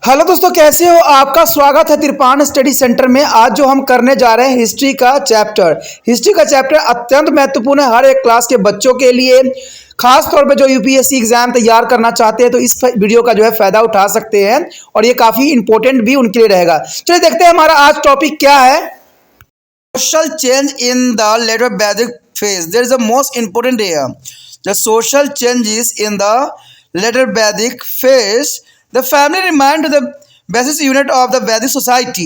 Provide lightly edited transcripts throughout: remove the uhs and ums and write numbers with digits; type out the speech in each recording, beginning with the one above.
Hello दोस्तों, कैसे हो? आपका स्वागत है तिरपान स्टडी सेंटर में। आज जो हम करने जा रहे हैं हिस्ट्री का चैप्टर अत्यंत महत्वपूर्ण है हर एक क्लास के बच्चों के लिए। खास तौर पे जो यूपीएससी एग्जाम तैयार करना चाहते हैं तो इस वीडियो का जो है फायदा उठा सकते हैं और ये काफी इंपॉर्टेंट भी उनके लिए रहेगा। चलिए देखते हैं हमारा आज टॉपिक क्या है। Social change in the later Vedic phase. There is a most important here. The social changes in the later Vedic phase. The family remained the basis unit of the Vedic society.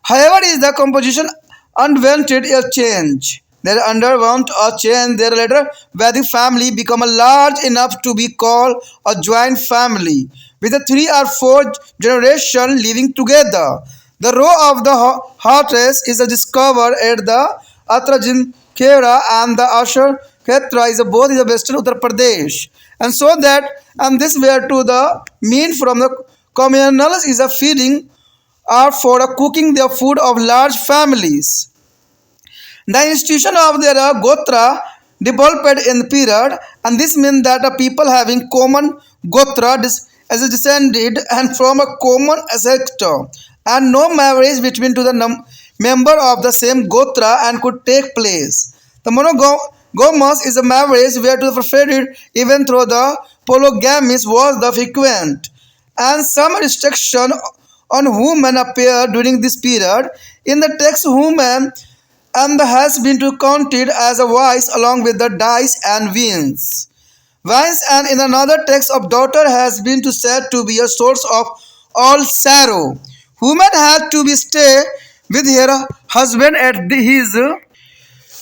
However, is the composition underwent a change. They underwent a change. Their later Vedic family become a large enough to be called a joint family, with the 3 or 4 generations living together. The row of the Hathras is discovered at the Atrajinkera and the Ashar Khetra is both in the western Uttar Pradesh. And so that and this were to the mean from the communals is a feeding or for a cooking their food of large families. The institution of their Gotra developed in the period, and this means that a people having common Gotra as a descended and from a common ancestor, and no marriage between to the member of the same Gotra and could take place. The monogamous is a marriage where to the preferred even though the polygamous was the frequent, and some restriction on women appear during this period. In the text, women and has been to counted as a vice along with the dice and wins. Wines and in another text of daughter has been to said to be a source of all sorrow. Woman had to be stay with her husband at his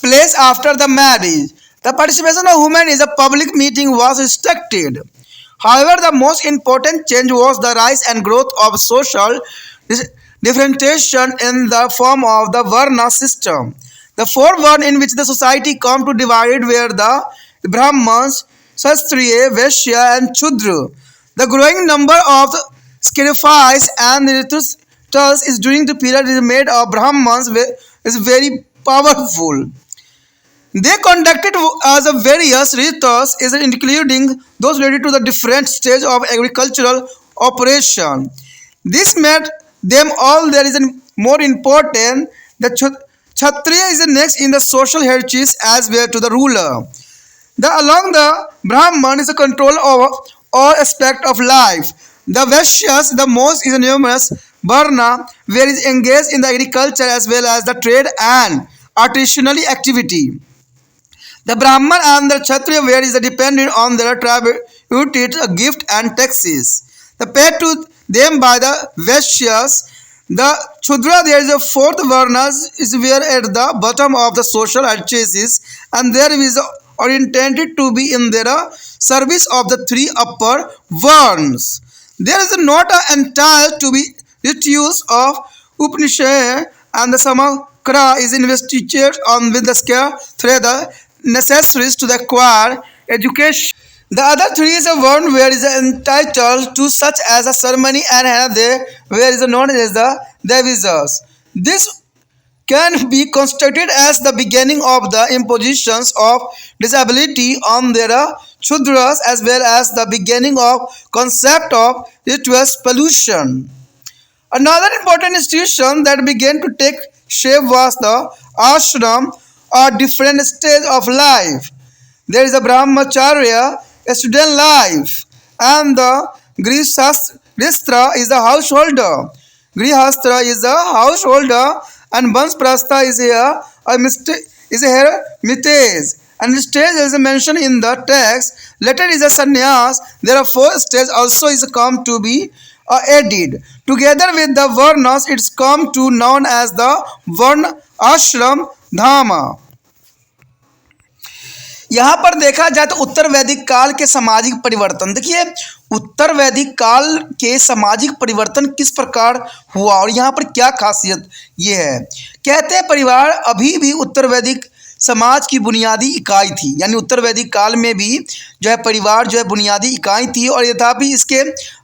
place after the marriage. The participation of women in a public meeting was restricted. However, the most important change was the rise and growth of social differentiation in the form of the Varna system. The four Varna in which the society come to divide were the Brahmans, Kshatriya, Vaishya and Shudra. The growing number of sacrifice and rituals is during the period is made of Brahmans is very powerful. They conducted as a various rituals, is including those related to the different stage of agricultural operation. This made them all there is a more important. The Kshatriya is the next in the social hierarchies as well to the ruler. Along the Brahman is a control over all aspect of life. The Vaishyas, the most is a numerous Varna, where is engaged in the agriculture as well as the trade and artisanal activity. The Brahman and the Kshatriya where is dependent on their tribute, gift and taxes. The paid to them by the Vaishyas. The Shudra there is a fourth Varnas is where at the bottom of the social hierarchies and there is or intended to be in their service of the 3 upper Varnas. There is not an entire to be use of Upanishad and the Samakra is investigated on with the scare thread the necessaries to the acquire education. The other 3 is a one where is entitled to such as a ceremony and another where is known as the Devisas. This can be constructed as the beginning of the impositions of disability on their Shudras as well as the beginning of concept of rituals pollution. Another important institution that began to take shape was the ashram or different stage of life. There is a brahmacharya, a student life, and the grihastra is the householder. Grihastra is the householder, and Bansprastha is here is here mites. And stage is mentioned in the text. Later is a sannyas. There are 4 stages also is come to be added. Together with the varnas, it's come to known as the varna ashram dhama. यहाँ पर देखा जाए तो उत्तर वैदिक काल के सामाजिक परिवर्तन देखिए, उत्तर वैदिक काल के सामाजिक परिवर्तन किस प्रकार हुआ और यहाँ पर क्या खासियत ये है। कहते हैं परिवार अभी भी उत्तर वैदिक समाज की बुनियादी इकाई थी, यानी उत्तर वैदिक काल में भी जो है परिवार जो है बुनियादी इकाई थी और यद्यपि इसके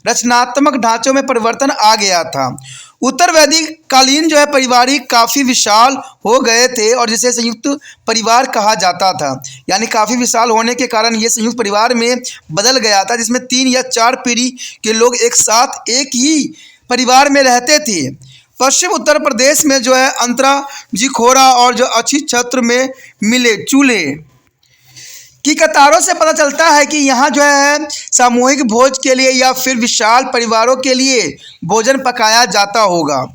रचनात्मक ढांचों में परिवर्तन आ गया था। उत्तर वैदिक कालीन जो है पारिवारिक काफ़ी विशाल हो गए थे और जिसे संयुक्त परिवार कहा जाता था, यानी काफ़ी विशाल होने के कारण ये संयुक्त परिवार में बदल गया था जिसमें 3 या 4 पीढ़ी के लोग एक साथ एक ही परिवार में रहते थे। पश्चिम उत्तर प्रदेश में जो है अंतरा जिखोरा और जो अच्छी छत्र में मिले चूल्हे की कतारों से पता चलता है कि यहाँ जो है सामूहिक भोज के लिए या फिर विशाल परिवारों के लिए भोजन पकाया जाता होगा।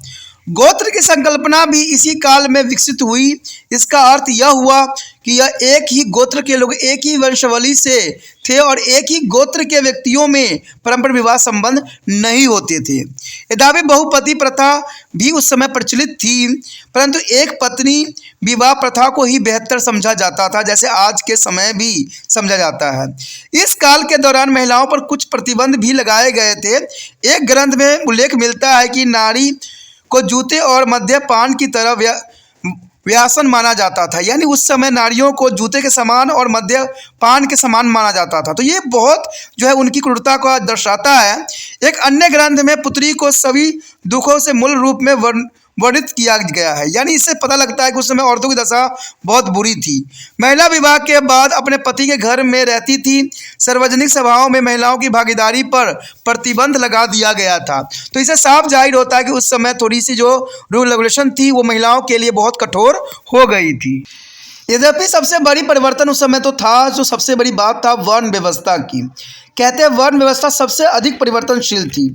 गोत्र की संकल्पना भी इसी काल में विकसित हुई। इसका अर्थ यह हुआ कि यह एक ही गोत्र के लोग एक ही वंशावली से थे और एक ही गोत्र के व्यक्तियों में परंपरा विवाह संबंध नहीं होते थे। यद्यपि बहुपति प्रथा भी उस समय प्रचलित थी, परंतु एक पत्नी विवाह प्रथा को ही बेहतर समझा जाता था, जैसे आज के समय भी समझा जाता है। इस काल के दौरान महिलाओं पर कुछ प्रतिबंध भी लगाए गए थे। एक ग्रंथ में उल्लेख मिलता है कि नारी को जूते और मद्यपान की तरह व्यासन माना जाता था, यानी उस समय नारियों को जूते के समान और मद्यपान के समान माना जाता था। तो ये बहुत जो है उनकी क्रूरता को दर्शाता है। एक अन्य ग्रंथ में पुत्री को सभी दुखों से मूल रूप में वर्णित किया गया है, यानी इससे पता लगता है कि उस समय औरतों की दशा बहुत बुरी थी। महिला विवाह के बाद अपने पति के घर में रहती थी। सार्वजनिक सभाओं में महिलाओं की भागीदारी पर प्रतिबंध लगा दिया गया था। तो इससे साफ जाहिर होता है कि उस समय थोड़ी सी जो रूल रेगुलेशन थी वो महिलाओं के लिए बहुत कठोर हो गई थी। यद्यपि सबसे बड़ी परिवर्तन उस समय तो था, जो सबसे बड़ी बात था वर्ण व्यवस्था की। कहते हैं वर्ण व्यवस्था सबसे अधिक परिवर्तनशील थी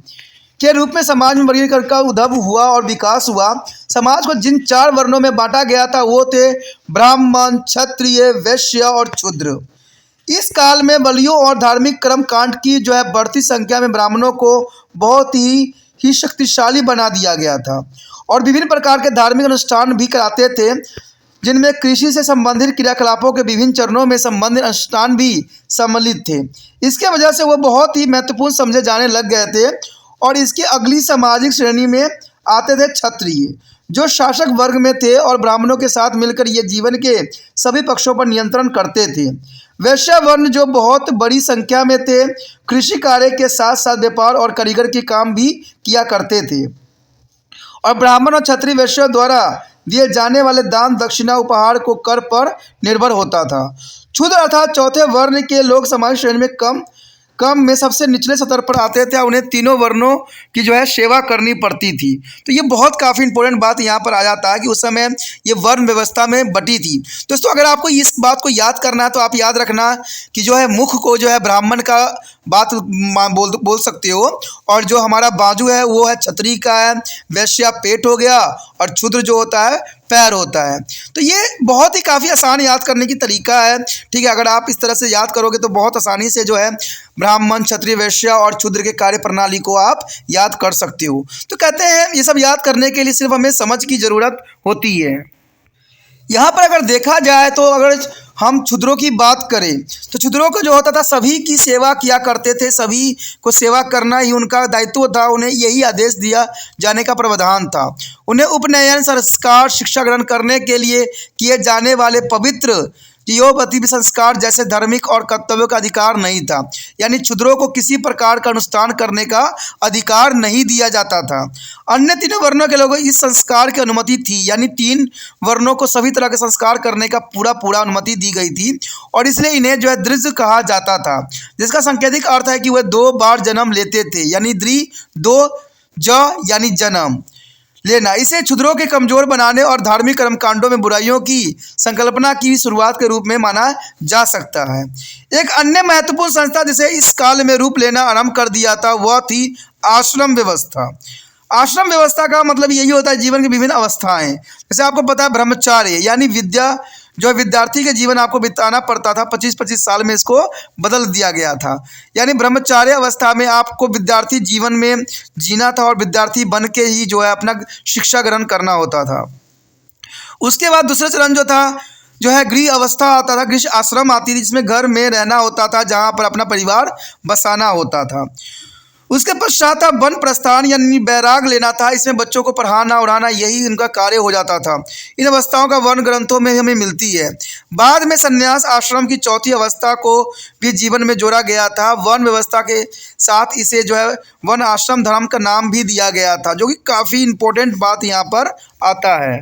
के रूप में समाज में वर्गीकरण का उद्भव हुआ और विकास हुआ। समाज को जिन 4 वर्णों में बांटा गया था वो थे ब्राह्मण, क्षत्रिय, वैश्य और शूद्र। इस काल में बलियों और धार्मिक कर्म कांड की जो है बढ़ती संख्या में ब्राह्मणों को बहुत ही शक्तिशाली बना दिया गया था और विभिन्न प्रकार के धार्मिक अनुष्ठान भी कराते थे, जिनमें कृषि से संबंधित क्रियाकलापों के विभिन्न चरणों में संबंधित अनुष्ठान भी सम्मिलित थे। इसके वजह से वो बहुत ही महत्वपूर्ण समझे जाने लग गए थे। और इसकी अगली सामाजिक श्रेणी में आते थे क्षत्रिय, जो शासक वर्ग में थे और ब्राह्मणों के साथ मिलकर ये जीवन के सभी पक्षों पर नियंत्रण करते थे। वैश्य वर्ण जो बहुत बड़ी संख्या में थे, कृषि कार्य के साथ साथ व्यापार और कारीगर के काम भी किया करते थे। और ब्राह्मण और क्षत्रिय वैश्यों द्वारा दिए जाने वाले दान दक्षिणा उपहार को कर पर निर्भर होता था। क्षुद्र अर्थात चौथे वर्ण के लोग समाज श्रेणी में कम में सबसे निचले स्तर पर आते थे। उन्हें तीनों वर्णों की जो है सेवा करनी पड़ती थी। तो ये बहुत काफ़ी इंपॉर्टेंट बात यहाँ पर आ जाता है कि उस समय ये वर्ण व्यवस्था में बटी थी। दोस्तों अगर आपको इस बात को याद करना है तो आप याद रखना कि जो है मुख को जो है ब्राह्मण का बात बोल सकते हो, और जो हमारा बाजू है वो है क्षत्रिय का है, वैश्य पेट हो गया और क्षुद्र जो होता है पैर होता है। तो ये बहुत ही काफ़ी आसान याद करने की तरीका है। ठीक है, अगर आप इस तरह से याद करोगे तो बहुत आसानी से जो है ब्राह्मण, क्षत्रिय, वैश्य और शूद्र के कार्य प्रणाली को आप याद कर सकते हो। तो कहते हैं ये सब याद करने के लिए सिर्फ हमें समझ की ज़रूरत होती है। यहाँ पर अगर देखा जाए तो अगर हम क्षुद्रों की बात करें तो क्षुद्रों को जो होता था सभी की सेवा किया करते थे, सभी को सेवा करना ही उनका दायित्व था। उन्हें यही आदेश दिया जाने का प्रावधान था। उन्हें उपनयन, संस्कार, शिक्षा ग्रहण करने के लिए किए जाने वाले पवित्र जीवोपति संस्कार जैसे धार्मिक और कर्तव्यों का अधिकार नहीं था, यानी क्षुद्रों को किसी प्रकार का अनुष्ठान करने का अधिकार नहीं दिया जाता था। अन्य तीनों वर्णों के लोगों इस संस्कार की अनुमति थी, यानी 3 वर्णों को सभी तरह के संस्कार करने का पूरा अनुमति दी गई थी और इसलिए इन्हें जो है द्विज कहा जाता था, जिसका सांकेतिक अर्थ है कि वह 2 बार जन्म लेते थे, यानी यानी जन्म लेना। इसे क्षुद्रों के कमजोर बनाने और धार्मिक कर्मकांडों में बुराइयों की संकल्पना की शुरुआत के रूप में माना जा सकता है। एक अन्य महत्वपूर्ण संस्था जिसे इस काल में रूप लेना आरंभ कर दिया था वह थी आश्रम व्यवस्था। आश्रम व्यवस्था का मतलब यही होता है जीवन की विभिन्न अवस्थाएं। जैसे आपको पता है ब्रह्मचार्य यानी विद्या जो विद्यार्थी के जीवन आपको बिताना पड़ता था, 25-25 साल में इसको बदल दिया गया था। यानी ब्रह्मचार्य अवस्था में आपको विद्यार्थी जीवन में जीना था और विद्यार्थी बन के ही जो है अपना शिक्षा ग्रहण करना होता था। उसके बाद दूसरा चरण जो है गृह अवस्था आता था, गृह आश्रम आती थी, जिसमें घर में रहना होता था, जहाँ पर अपना परिवार बसाना होता था। उसके पश्चात था वन प्रस्थान यानी बैराग लेना था। इसमें बच्चों को पढ़ाना उड़ाना यही उनका कार्य हो जाता था। इन अवस्थाओं का वर्ण ग्रंथों में हमें मिलती है। बाद में संन्यास आश्रम की चौथी अवस्था को भी जीवन में जोड़ा गया था। वर्ण व्यवस्था के साथ इसे जो है वन आश्रम धर्म का नाम भी दिया गया था, जो कि काफ़ी इम्पोर्टेंट बात यहाँ पर आता है।